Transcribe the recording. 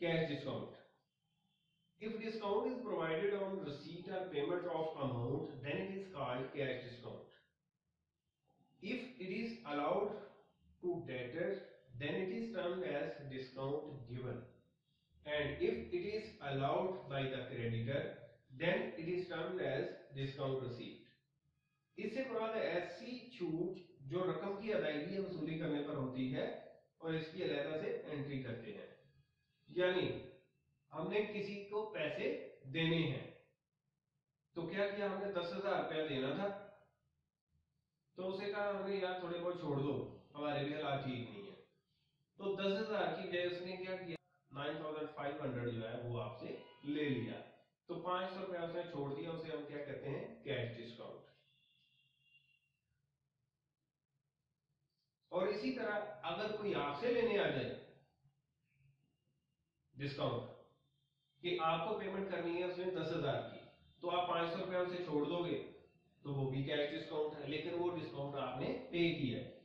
Cash discount. If discount is provided on receipt or payment of amount, then it is called cash discount. If it is allowed to debtor, then it is termed as discount given. And if it is allowed by the creditor, then it is termed as discount receipt. इससे मुराद ऐसी छूट जो रकम की अदायगी या वसूली करने पर होती है और इसकी अलहदा से एंट्री करते हैं। यानी हमने किसी को पैसे देने हैं, तो क्या किया, हमने 10,000 रुपया देना था, तो उसे कहा हमने यार थोड़े बहुत छोड़ दो, हमारे भी हालात ठीक नहीं है, तो 10,000 की जगह उसने क्या किया, 9,500 जो है वो आपसे ले लिया, तो 500 रुपया उसने छोड़ दिया, उसे हम क्या कहते हैं, कैश डिस्काउंट। और इसी तरह अगर कोई आपसे लेने आ जाए डिस्काउंट कि आपको पेमेंट करनी है उसने 10,000 की, तो आप 500 रुपया उसे छोड़ दोगे, तो वो भी कैश डिस्काउंट है, लेकिन वो डिस्काउंट आपने पे किया है।